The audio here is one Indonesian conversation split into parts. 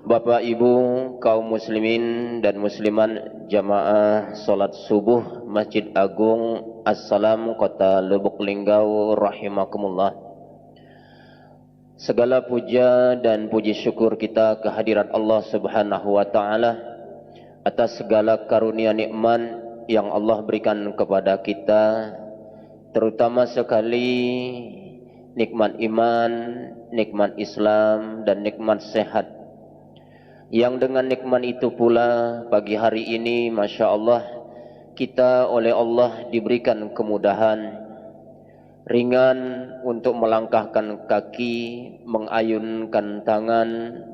Bapak Ibu kaum muslimin dan musliman jamaah salat subuh Masjid Agung Assalam Kota Lubuk Linggau rahimakumullah. Segala puja dan puji syukur kita kehadirat Allah Subhanahu wa taala atas segala karunia nikmat yang Allah berikan kepada kita, terutama sekali nikmat iman, nikmat Islam dan nikmat sehat. Yang dengan nikmat itu pula pagi hari ini Masya Allah kita oleh Allah diberikan kemudahan ringan untuk melangkahkan kaki, mengayunkan tangan,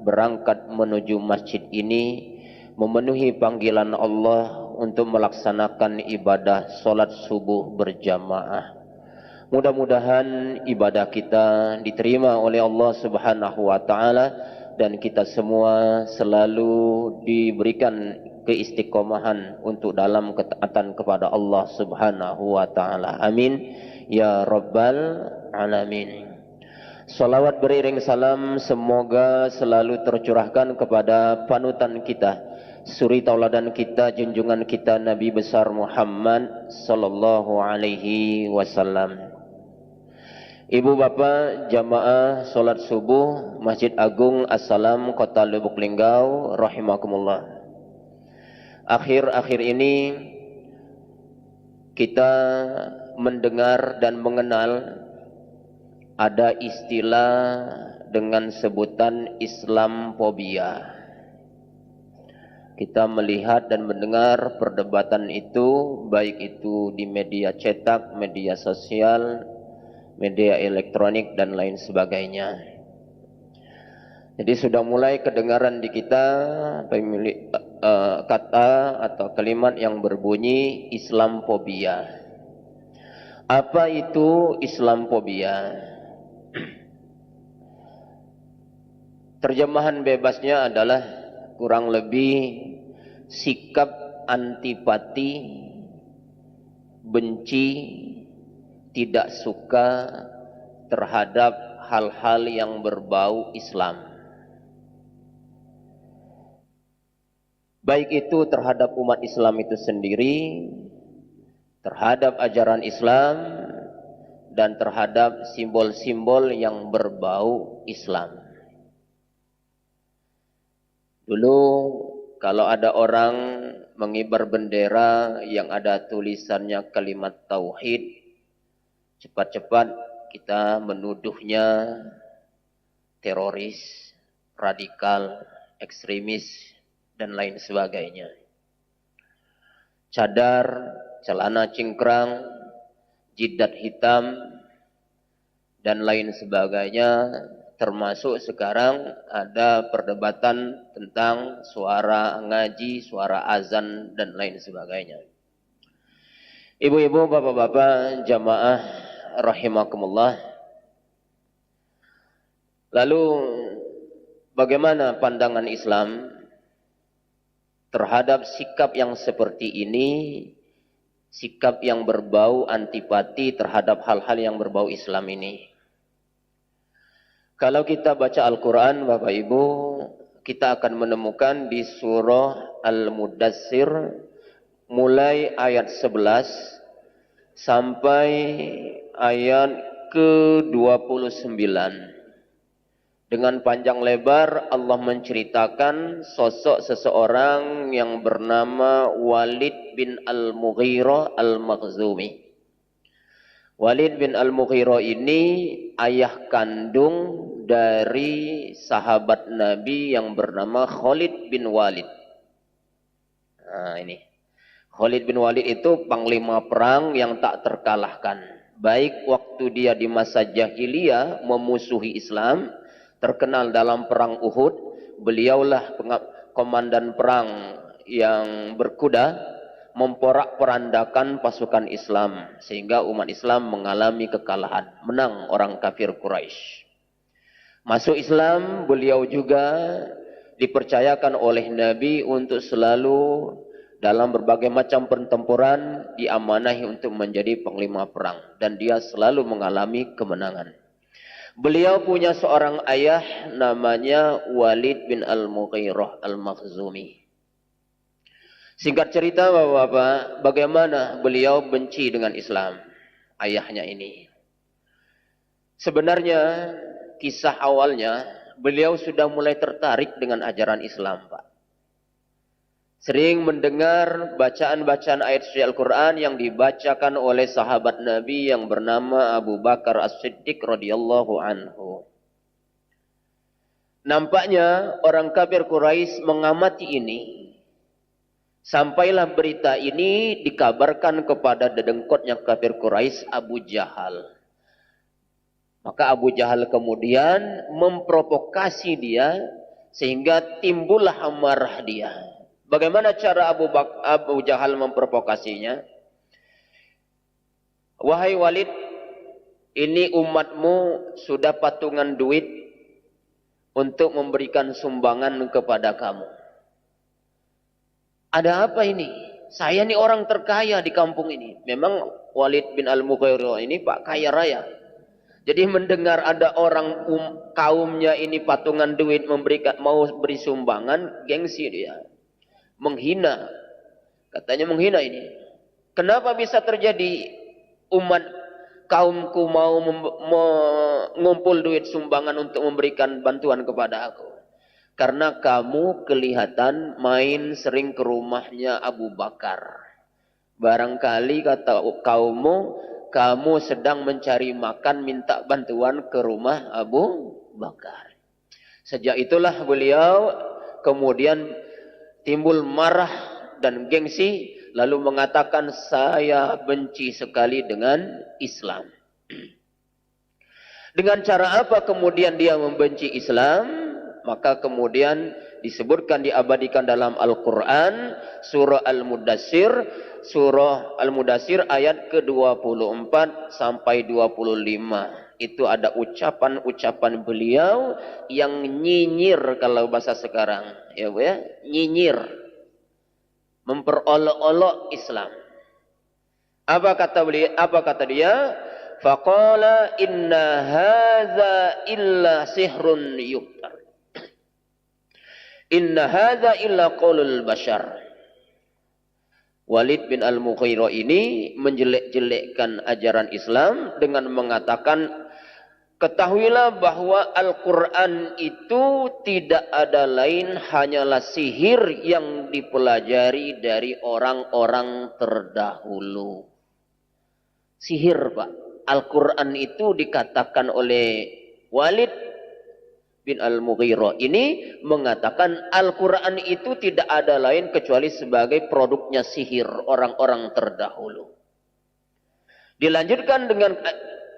berangkat menuju masjid ini, memenuhi panggilan Allah untuk melaksanakan ibadah solat subuh berjamaah. Mudah-mudahan ibadah kita diterima oleh Allah Subhanahu wa taala dan kita semua selalu diberikan keistiqomahan untuk dalam ketaatan kepada Allah Subhanahu wa taala. Amin ya rabbal alamin. Salawat beriring salam semoga selalu tercurahkan kepada panutan kita, suri tauladan kita, junjungan kita Nabi besar Muhammad sallallahu alaihi wasallam. Ibu bapak jamaah solat subuh Masjid Agung Assalam Kota Lubuk Linggau rahimakumullah. Akhir-akhir ini kita mendengar dan mengenal ada istilah dengan sebutan Islamfobia. Kita melihat dan mendengar perdebatan itu baik itu di media cetak, media sosial, media elektronik dan lain sebagainya. Jadi sudah mulai kedengaran di kita kata atau kalimat yang berbunyi Islamfobia. Apa itu Islamfobia? Terjemahan bebasnya adalah kurang lebih sikap antipati, benci, tidak suka terhadap hal-hal yang berbau Islam. Baik itu terhadap umat Islam itu sendiri, terhadap ajaran Islam, dan terhadap simbol-simbol yang berbau Islam. Dulu kalau ada orang mengibar bendera yang ada tulisannya kalimat tauhid, cepat-cepat kita menuduhnya teroris, radikal, ekstremis, dan lain sebagainya. Cadar, celana cingkrang, jidat hitam, dan lain sebagainya, termasuk sekarang ada perdebatan tentang suara ngaji, suara azan, dan lain sebagainya. Ibu-ibu, bapak-bapak, jamaah rahimakumullah. Lalu bagaimana pandangan Islam terhadap sikap yang seperti ini, sikap yang berbau antipati terhadap hal-hal yang berbau Islam ini? Kalau kita baca Al-Quran, Bapak Ibu, kita akan menemukan di surah Al-Mudassir mulai ayat 11 sampai ayat ke-29. Dengan panjang lebar Allah menceritakan sosok seseorang yang bernama Walid bin Al-Mughirah Al-Makhzumi. Walid bin Al-Mughirah ini ayah kandung dari sahabat Nabi yang bernama Khalid bin Walid. Nah ini, Khalid bin Walid itu panglima perang yang tak terkalahkan. Baik waktu dia di masa jahiliyah memusuhi Islam, terkenal dalam perang Uhud, beliaulah komandan perang yang berkuda, memporak-porandakan pasukan Islam sehingga umat Islam mengalami kekalahan, menang orang kafir Quraisy. Masuk Islam, beliau juga dipercayakan oleh Nabi untuk selalu dalam berbagai macam pertempuran diamanahi untuk menjadi panglima perang dan dia selalu mengalami kemenangan. Beliau punya seorang ayah namanya Walid bin Al-Mughirah Al-Makhzumi. Singkat cerita Bapak-bapak, bagaimana beliau benci dengan Islam, ayahnya ini. Sebenarnya kisah awalnya beliau sudah mulai tertarik dengan ajaran Islam, Pak. Sering mendengar bacaan-bacaan ayat suci Al-Quran yang dibacakan oleh sahabat Nabi yang bernama Abu Bakar As-Siddiq radhiyallahu anhu. Nampaknya orang kafir Quraisy mengamati ini. Sampailah berita ini dikabarkan kepada dedengkotnya kafir Quraisy Abu Jahal. Maka Abu Jahal kemudian memprovokasi dia sehingga timbullah amarah dia. Bagaimana cara Abu Jahal memprovokasinya? Wahai Walid, ini umatmu sudah patungan duit untuk memberikan sumbangan kepada kamu. Ada apa ini? Saya ini orang terkaya di kampung ini. Memang Walid bin Al-Mughirah ini Pak kaya raya. Jadi mendengar ada orang kaumnya ini patungan duit mau beri sumbangan, gengsi dia. Menghina. Katanya menghina ini. Kenapa bisa terjadi umat kaumku mau mengumpul duit sumbangan untuk memberikan bantuan kepada aku? Karena kamu kelihatan main sering ke rumahnya Abu Bakar. Barangkali kata kaummu, kamu sedang mencari makan minta bantuan ke rumah Abu Bakar. Sejak itulah beliau kemudian timbul marah dan gengsi, lalu mengatakan saya benci sekali dengan Islam. Dengan cara apa kemudian dia membenci Islam? Maka kemudian disebutkan, diabadikan dalam Al-Quran surah Al-Mudassir ayat ke-24 sampai 25. Itu ada ucapan-ucapan beliau yang nyinyir kalau bahasa sekarang, ya Bu ya, nyinyir, memperolok-olok Islam. Apa kata dia? Faqala inna hadza illa sihrun yuftar. Inna hadza illa qaulul bashar. Walid bin Al-Mughirah ini menjelek-jelekkan ajaran Islam dengan mengatakan, ketahuilah bahwa Al-Quran itu tidak ada lain hanyalah sihir yang dipelajari dari orang-orang terdahulu. Sihir, Pak. Al-Quran itu dikatakan oleh Walid bin Al-Mughirah ini mengatakan Al-Quran itu tidak ada lain kecuali sebagai produknya sihir orang-orang terdahulu. Dilanjutkan dengan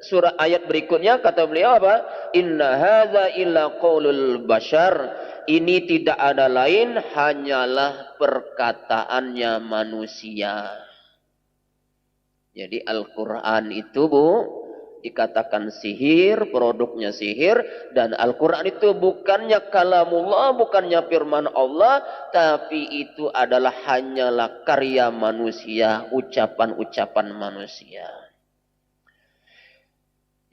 surah ayat berikutnya, kata beliau apa? Inna hadza illa qaulul bashar. Ini tidak ada lain hanyalah perkataannya manusia. Jadi Al-Quran itu Bu dikatakan sihir, produknya sihir, dan Al-Quran itu bukannya kalamullah, bukannya firman Allah, tapi itu adalah hanyalah karya manusia, ucapan-ucapan manusia.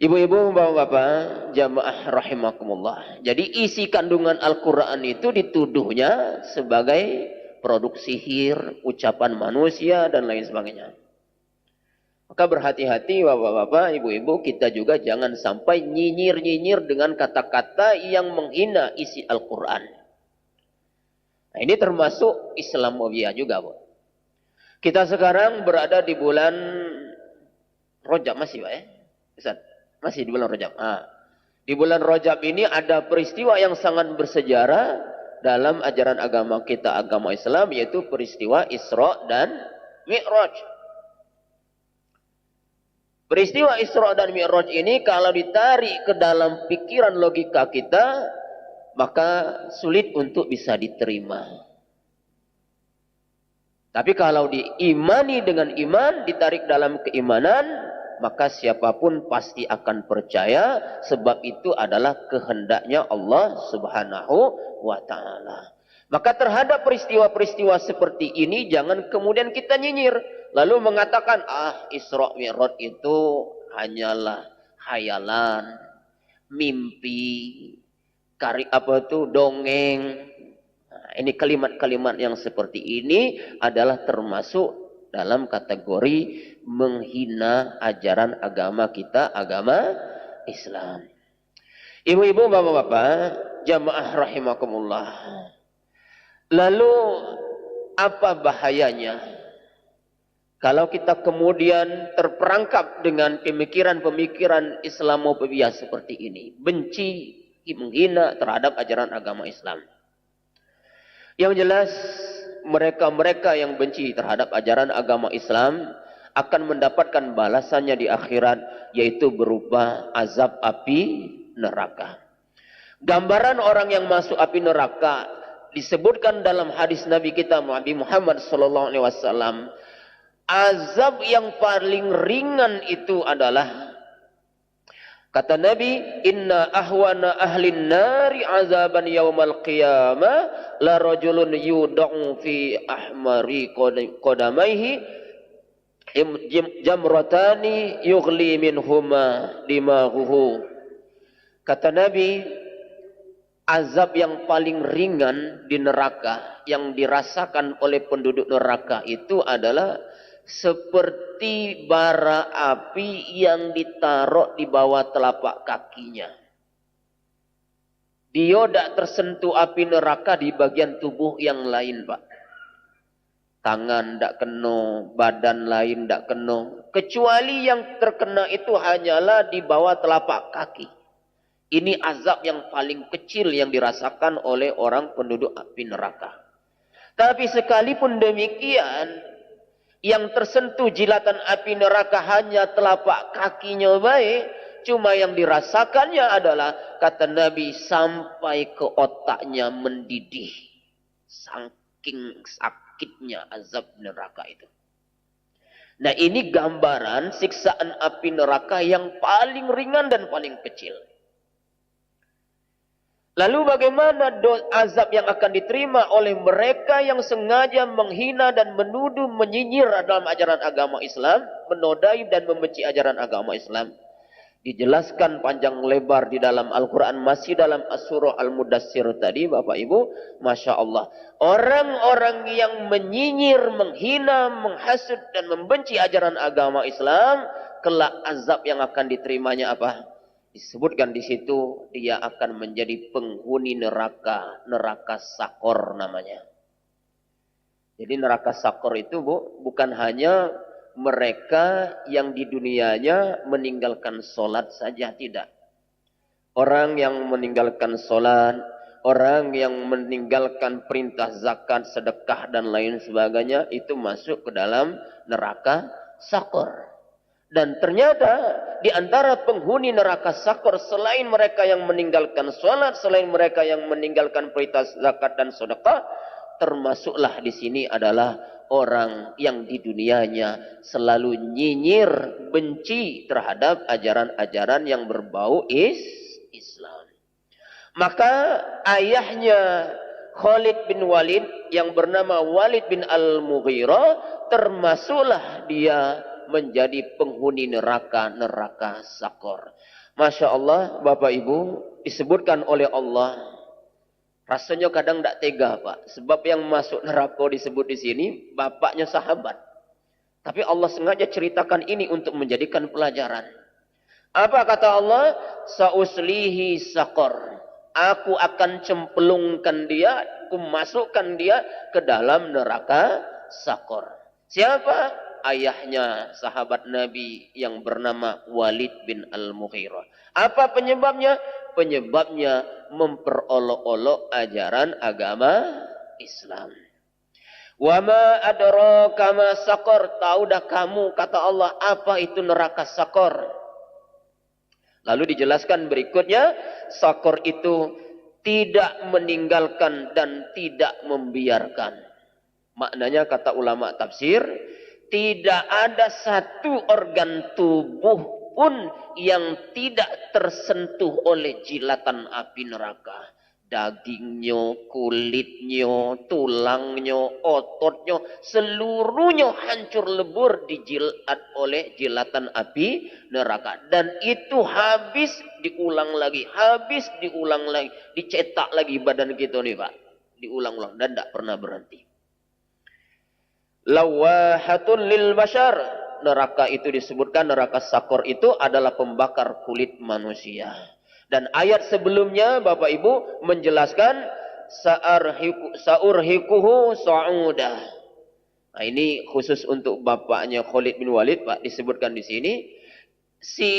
Ibu-ibu, bapak-bapak, jamaah rahimakumullah. Jadi isi kandungan Al-Quran itu dituduhnya sebagai produk sihir, ucapan manusia, dan lain sebagainya. Maka berhati-hati bapak-bapak, ibu-ibu, kita juga jangan sampai nyinyir-nyinyir dengan kata-kata yang menghina isi Al-Quran. Nah, ini termasuk Islamophobia juga, Bu. Kita sekarang berada di bulan Rajab, masih Pak ya? Ustaz, masih di bulan Rajab. Nah, di bulan Rajab ini ada peristiwa yang sangat bersejarah dalam ajaran agama kita, agama Islam, yaitu peristiwa Isra dan Mi'raj. Peristiwa Isra dan Mi'raj ini kalau ditarik ke dalam pikiran logika kita, maka sulit untuk bisa diterima. Tapi kalau diimani dengan iman, ditarik dalam keimanan, maka siapapun pasti akan percaya, sebab itu adalah kehendaknya Allah Subhanahu wa Ta'ala. Maka terhadap peristiwa-peristiwa seperti ini jangan kemudian kita nyinyir lalu mengatakan Isra Mi'raj itu hanyalah khayalan, mimpi, dongeng. Nah, ini kalimat-kalimat yang seperti ini adalah termasuk dalam kategori menghina ajaran agama kita, agama Islam. Ibu-ibu, bapak-bapak, jamaah rahimakumullah. Lalu apa bahayanya kalau kita kemudian terperangkap dengan pemikiran-pemikiran Islamophobia seperti ini, benci, menghina terhadap ajaran agama Islam? Yang jelas, mereka-mereka yang benci terhadap ajaran agama Islam akan mendapatkan balasannya di akhirat, yaitu berupa azab api neraka. Gambaran orang yang masuk api neraka disebutkan dalam hadis Nabi kita Nabi Muhammad sallallahu alaihi wasallam. Azab yang paling ringan itu adalah, kata Nabi, inna ahwana ahlin nari azaban yaumal qiyamah la rajulun yud'u fi ahmari qadamaihi jamratani yughli minhuma dimaghuhu. Kata Nabi, azab yang paling ringan di neraka yang dirasakan oleh penduduk neraka itu adalah seperti bara api yang ditaruh di bawah telapak kakinya. Dia tidak tersentuh api neraka di bagian tubuh yang lain, Pak. Tangan tidak kena, badan lain tidak kena. Kecuali yang terkena itu hanyalah di bawah telapak kaki. Ini azab yang paling kecil yang dirasakan oleh orang penduduk api neraka. Tapi sekalipun demikian, yang tersentuh jilatan api neraka hanya telapak kakinya baik, cuma yang dirasakannya adalah, kata Nabi, sampai ke otaknya mendidih. Saking sakitnya azab neraka itu. Nah, ini gambaran siksaan api neraka yang paling ringan dan paling kecil. Lalu bagaimana azab yang akan diterima oleh mereka yang sengaja menghina dan menuduh, menyinyir dalam ajaran agama Islam, menodai dan membenci ajaran agama Islam? Dijelaskan panjang lebar di dalam Al-Quran, masih dalam Surah Al-Mudassir tadi, Bapak Ibu. Masya Allah. Orang-orang yang menyinyir, menghina, menghasut dan membenci ajaran agama Islam, kelak azab yang akan diterimanya apa? Disebutkan di situ, dia akan menjadi penghuni neraka, neraka sakor namanya. Jadi neraka sakor itu, Bu, bukan hanya mereka yang di dunianya meninggalkan sholat saja, tidak. Orang yang meninggalkan sholat, orang yang meninggalkan perintah zakat, sedekah dan lain sebagainya, itu masuk ke dalam neraka sakor. Dan ternyata di antara penghuni neraka sakor, selain mereka yang meninggalkan sholat, selain mereka yang meninggalkan perintah zakat dan sedekah, termasuklah di sini adalah orang yang di dunianya selalu nyinyir, benci terhadap ajaran-ajaran yang berbau Islam. Maka ayahnya Khalid bin Walid yang bernama Walid bin Al-Mughirah, termasuklah dia menjadi penghuni neraka sakor. Masya Allah, Bapak Ibu, disebutkan oleh Allah. Rasanya kadang tidak tega, Pak. Sebab yang masuk neraka disebut di sini bapaknya sahabat. Tapi Allah sengaja ceritakan ini untuk menjadikan pelajaran. Apa kata Allah? Sa'uslihi sakor. Aku akan cemplungkan dia, aku masukkan dia ke dalam neraka sakor. Siapa? Ayahnya sahabat Nabi yang bernama Walid bin Al-Mughirah. Apa penyebabnya? Penyebabnya memperolok-olok ajaran agama Islam. Wa ma adraka ma sakor, tahu dah kamu, kata Allah, apa itu neraka sakor? Lalu dijelaskan berikutnya, sakor itu tidak meninggalkan dan tidak membiarkan. Maknanya kata ulama tafsir, tidak ada satu organ tubuh pun yang tidak tersentuh oleh jilatan api neraka. dagingnya, kulitnya, tulangnya, ototnya, seluruhnya hancur lebur dijilat oleh jilatan api neraka. Dan itu habis diulang lagi, dicetak lagi badan kita nih Pak. Diulang-ulang dan tidak pernah berhenti. Lawahatun lil bashar. Neraka itu disebutkan, neraka sakor itu adalah pembakar kulit manusia. Dan ayat sebelumnya Bapak Ibu menjelaskan sa'urhikuhu sa'udah. Nah, ini khusus untuk bapaknya Khalid bin Walid Pak, disebutkan di sini. Si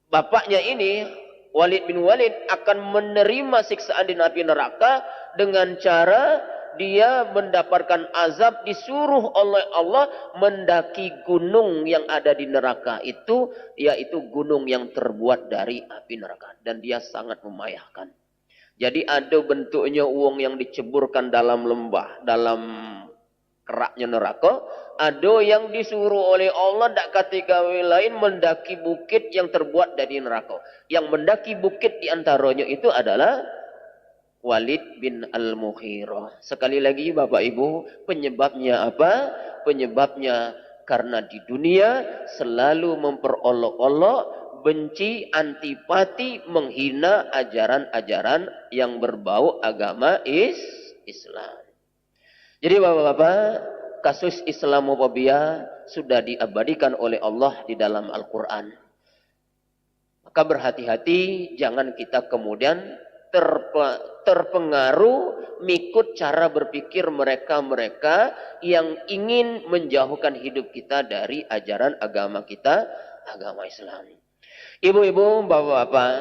bapaknya ini Walid bin Walid akan menerima siksaan di api neraka dengan cara dia mendapatkan azab, disuruh oleh Allah mendaki gunung yang ada di neraka itu, yaitu gunung yang terbuat dari api neraka. Dan dia sangat memayahkan. Jadi ada bentuknya uang yang diceburkan dalam lembah, dalam keraknya neraka. Ada yang disuruh oleh Allah dak ketika lain mendaki bukit yang terbuat dari neraka. Yang mendaki bukit diantaranya itu adalah Walid bin Al-Mughirah. Sekali lagi Bapak Ibu, penyebabnya apa? Penyebabnya karena di dunia selalu memperolok-olok, benci, antipati, menghina ajaran-ajaran yang berbau agama Islam. Jadi Bapak-bapak, kasus Islamofobia sudah diabadikan oleh Allah di dalam Al-Quran. Maka berhati-hati, jangan kita kemudian terpengaruh mengikut cara berpikir mereka-mereka yang ingin menjauhkan hidup kita dari ajaran agama kita, agama Islam. Ibu-ibu, bapak-bapak,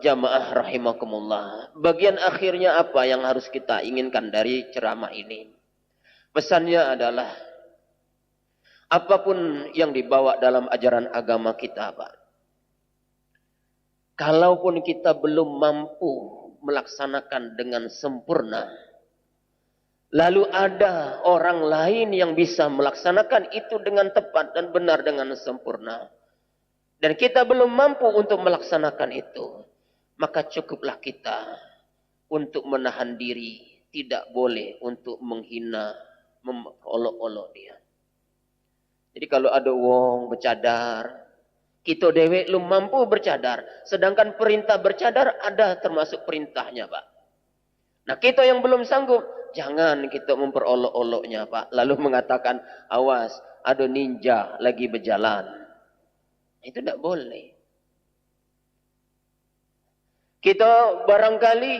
jamaah rahimakumullah. Bagian akhirnya apa yang harus kita inginkan dari ceramah ini? Pesannya adalah apapun yang dibawa dalam ajaran agama kita, Pak. Kalaupun kita belum mampu melaksanakan dengan sempurna, lalu ada orang lain yang bisa melaksanakan itu dengan tepat dan benar dengan sempurna, dan kita belum mampu untuk melaksanakan itu, maka cukuplah kita untuk menahan diri, tidak boleh untuk menghina, memolok-olok dia. Jadi kalau ada wong bercadar, kita dewek belum mampu bercadar. Sedangkan perintah bercadar ada termasuk perintahnya Pak. Nah kita yang belum sanggup, jangan kita memperolok-oloknya Pak. Lalu mengatakan, awas ada ninja lagi berjalan. Itu tidak boleh. Kita barangkali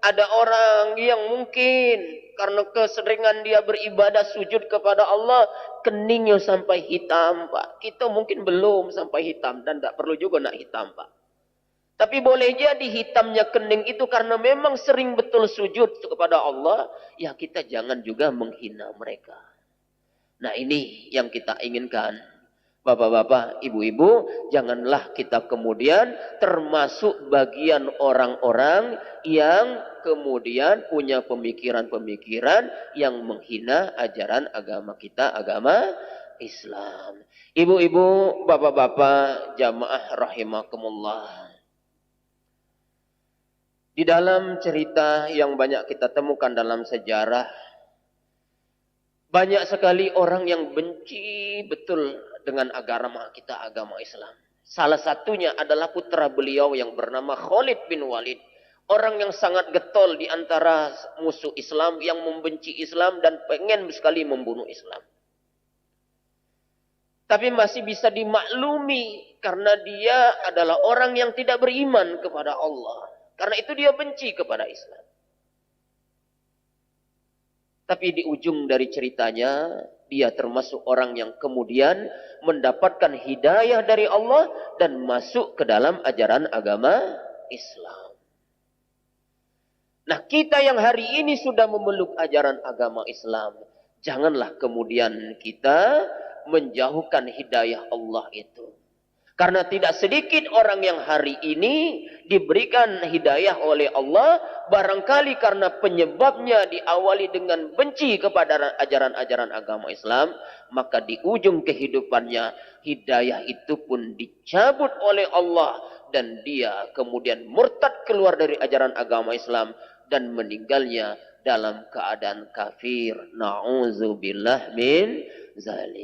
ada orang yang mungkin karena keseringan dia beribadah sujud kepada Allah, keningnya sampai hitam Pak. Kita mungkin belum sampai hitam dan tidak perlu juga nak hitam Pak. Tapi boleh jadi hitamnya kening itu karena memang sering betul sujud kepada Allah. Ya kita jangan juga menghina mereka. Nah ini yang kita inginkan. Bapak-bapak, ibu-ibu, janganlah kita kemudian termasuk bagian orang-orang yang kemudian punya pemikiran-pemikiran yang menghina ajaran agama kita, agama Islam. Ibu-ibu, bapak-bapak, jamaah rahimakumullah. Di dalam cerita yang banyak kita temukan dalam sejarah, banyak sekali orang yang benci betul dengan agama kita, agama Islam. Salah satunya adalah putra beliau yang bernama Khalid bin Walid. Orang yang sangat getol di antara musuh Islam, yang membenci Islam dan pengen sekali membunuh Islam. Tapi masih bisa dimaklumi karena dia adalah orang yang tidak beriman kepada Allah. Karena itu dia benci kepada Islam. Tapi di ujung dari ceritanya, dia termasuk orang yang kemudian mendapatkan hidayah dari Allah dan masuk ke dalam ajaran agama Islam. Nah, kita yang hari ini sudah memeluk ajaran agama Islam, janganlah kemudian kita menjauhkan hidayah Allah itu. Karena tidak sedikit orang yang hari ini diberikan hidayah oleh Allah, barangkali karena penyebabnya diawali dengan benci kepada ajaran-ajaran agama Islam, maka di ujung kehidupannya hidayah itu pun dicabut oleh Allah dan dia kemudian murtad keluar dari ajaran agama Islam dan meninggalnya dalam keadaan kafir. Na'udzubillah min zalik.